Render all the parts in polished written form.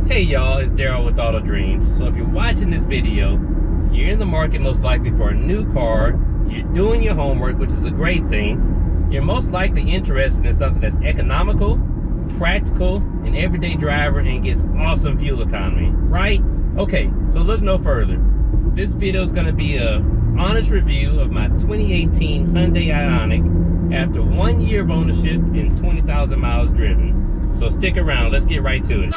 Hey y'all, it's Daryl with Auto Dreams. So if you're watching this video, you're in the market most likely for a new car, you're doing your homework, which is a great thing. You're most likely interested in something that's economical, practical, an everyday driver, and gets awesome fuel economy, right? Okay, so look no further. This video is going to be a honest review of my 2018 Hyundai Ioniq after 1 year of ownership and 20,000 miles driven. So stick around, let's get right to it.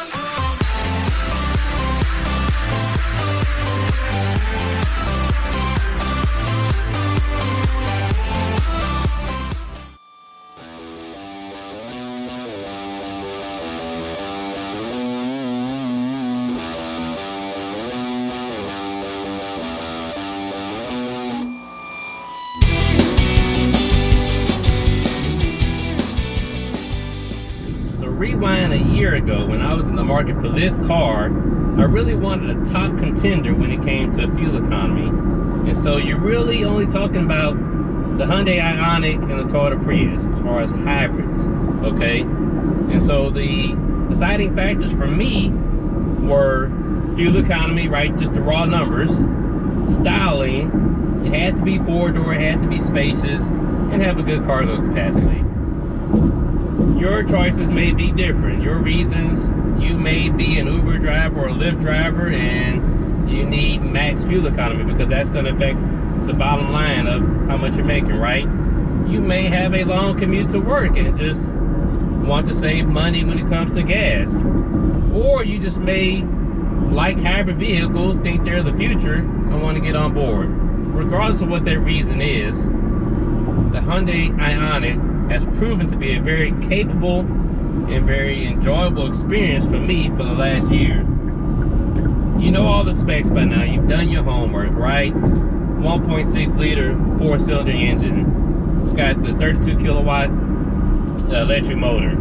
Rewind a year ago when I was in the market for this car, I really wanted a top contender when it came to fuel economy. And so you're really only talking about the Hyundai Ioniq and the Toyota Prius as far as hybrids, okay? And so the deciding factors for me were fuel economy, right? Just the raw numbers, styling, it had to be four-door, it had to be spacious, and have a good cargo capacity. Your choices may be different. Your reasons, you may be an Uber driver or a Lyft driver and you need max fuel economy because that's going to affect the bottom line of how much you're making, right? You may have a long commute to work and just want to save money when it comes to gas. Or you just may like hybrid vehicles, think they're the future, and want to get on board. Regardless of what that reason is, the Hyundai Ioniq has proven to be a very capable and very enjoyable experience for me for the last year. You know all the specs by now. You've done your homework, right? 1.6 liter 4-cylinder engine. It's got the 32 kilowatt electric motor.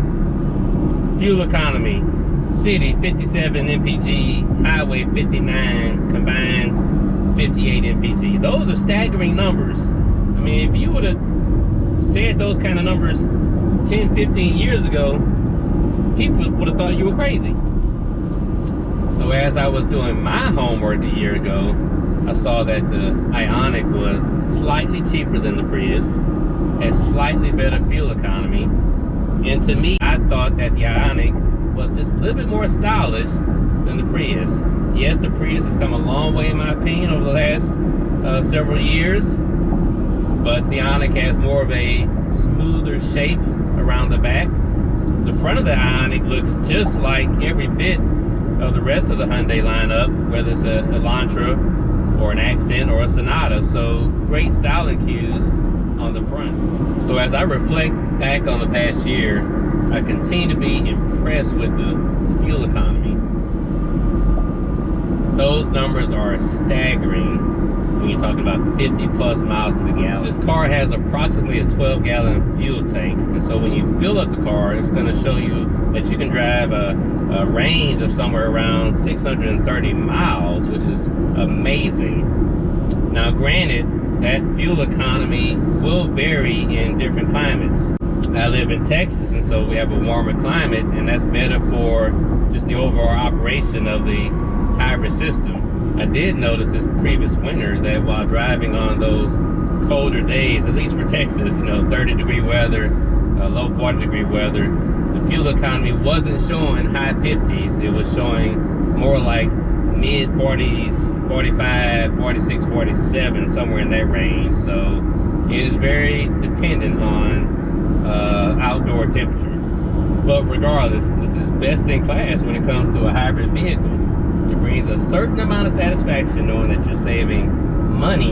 Fuel economy, city 57 mpg, highway 59, combined 58 mpg. Those are staggering numbers. I mean, if you would have said those kind of numbers 10, 15 years ago, people would have thought you were crazy. So as I was doing my homework a year ago, I saw that the Ioniq was slightly cheaper than the Prius, has slightly better fuel economy, and to me, I thought that the Ioniq was just a little bit more stylish than the Prius. Yes, the Prius has come a long way in my opinion over the last several years, but the Ioniq has more of a smoother shape around the back. The front of the Ioniq looks just like every bit of the rest of the Hyundai lineup, whether it's a Elantra or an Accent or a Sonata. So great styling cues on the front. So as I reflect back on the past year, I continue to be impressed with the fuel economy. Those numbers are staggering. When you're talking about 50 plus miles to the gallon. This car has approximately a 12-gallon fuel tank, and so when you fill up the car, it's going to show you that you can drive a range of somewhere around 630 miles, which is amazing. Now granted, that fuel economy will vary in different climates. I live in Texas, and so we have a warmer climate, and that's better for just the overall operation of the hybrid system. I did notice this previous winter that while driving on those colder days, at least for Texas, 30-degree weather, low 40-degree weather, the fuel economy wasn't showing high 50s. It was showing more like mid 40s, 45, 46, 47, somewhere in that range. So it is very dependent on outdoor temperature. But regardless, this is best in class when it comes to a hybrid vehicle. It brings a certain amount of satisfaction knowing that you're saving money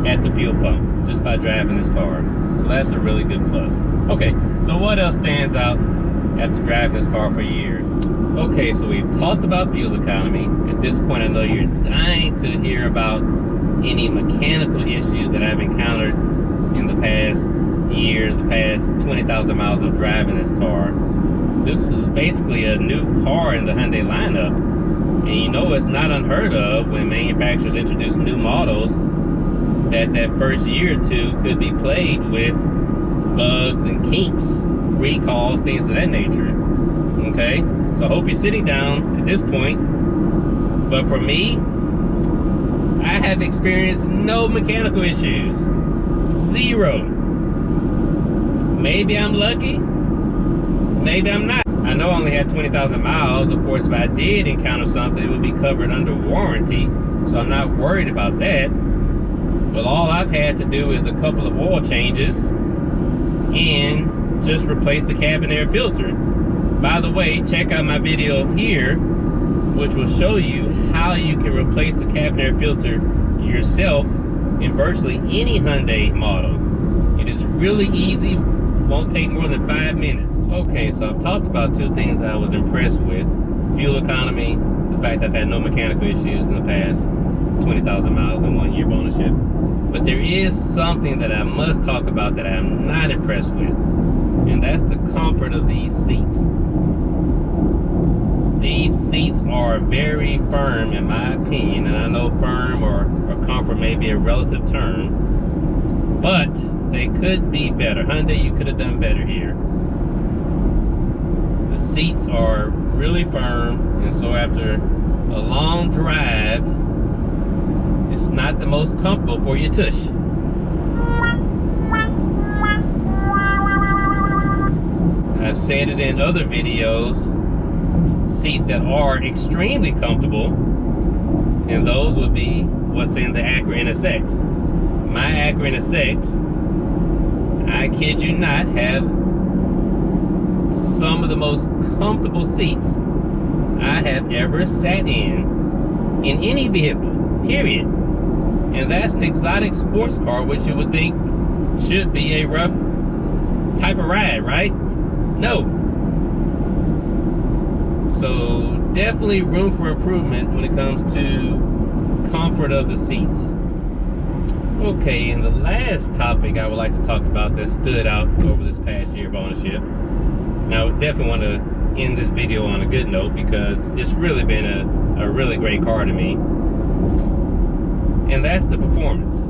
at the fuel pump just by driving this car. So that's a really good plus. Okay, so what else stands out after driving this car for a year? Okay, so we've talked about fuel economy. At this point, I know you're dying to hear about any mechanical issues that I've encountered in the past year, the past 20,000 miles of driving this car. This is basically a new car in the Hyundai lineup. And it's not unheard of when manufacturers introduce new models that first year or two could be plagued with bugs and kinks, recalls, things of that nature. Okay, So I hope you're sitting down at this point. But for me, I have experienced no mechanical issues. Zero. Maybe I'm lucky, maybe I'm not. I know I only had 20,000 miles. Of course, if I did encounter something, it would be covered under warranty, so I'm not worried about that. But all I've had to do is a couple of oil changes and just replace the cabin air filter. By the way, check out my video here, which will show you how you can replace the cabin air filter yourself in virtually any Hyundai model. It is really easy, won't take more than 5 minutes. Okay, so I've talked about two things I was impressed with. Fuel economy, the fact I've had no mechanical issues in the past 20,000 miles in 1 year of ownership. But there is something that I must talk about that I'm not impressed with, and that's the comfort of these seats. These seats are very firm in my opinion, and I know firm or comfort may be a relative term, but they could be better. Hyundai, you could have done better here. The seats are really firm, and so after a long drive, it's not the most comfortable for your tush. I've said it in other videos, seats that are extremely comfortable, and those would be what's in the Acura NSX. My Acura NSX, I kid you not, have some of the most comfortable seats I have ever sat in any vehicle, period. And that's an exotic sports car, which you would think should be a rough type of ride, right? No. So definitely room for improvement when it comes to comfort of the seats. Okay, and the last topic I would like to talk about that stood out over this past year of ownership. Now, I definitely want to end this video on a good note because it's really been a really great car to me. And that's the performance.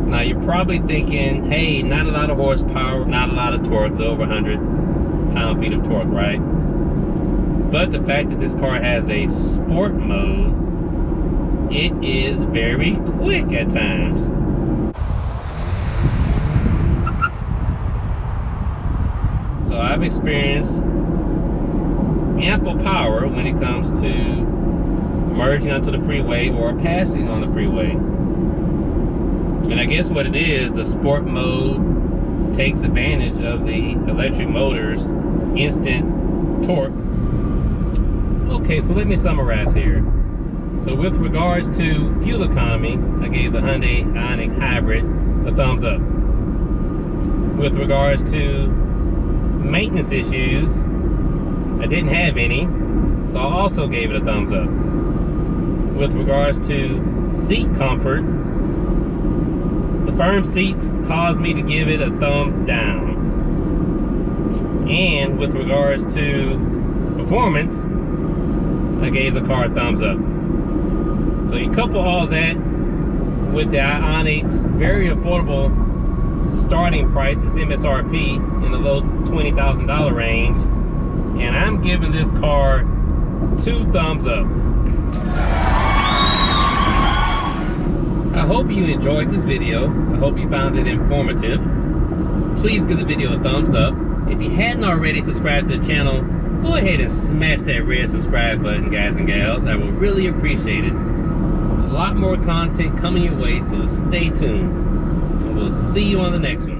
Now, you're probably thinking, hey, not a lot of horsepower, not a lot of torque, a little over 100 pound-feet of torque, right? But the fact that this car has a sport mode, it is very quick at times. So I've experienced ample power when it comes to merging onto the freeway or passing on the freeway. And I guess what it is, the sport mode takes advantage of the electric motor's instant torque. Okay, so let me summarize here. So with regards to fuel economy, I gave the Hyundai Ioniq Hybrid a thumbs up. With regards to maintenance issues, I didn't have any, so I also gave it a thumbs up. With regards to seat comfort, the firm seats caused me to give it a thumbs down. And with regards to performance, I gave the car a thumbs up. So you couple all that with the Ioniq's very affordable starting price, it's MSRP in the low $20,000 range, and I'm giving this car 2 thumbs up. I hope you enjoyed this video. I hope you found it informative. Please give the video a thumbs up. If you hadn't already subscribed to the channel, go ahead and smash that red subscribe button, guys and gals. I will really appreciate it. A lot more content coming your way, so stay tuned. And we'll see you on the next one.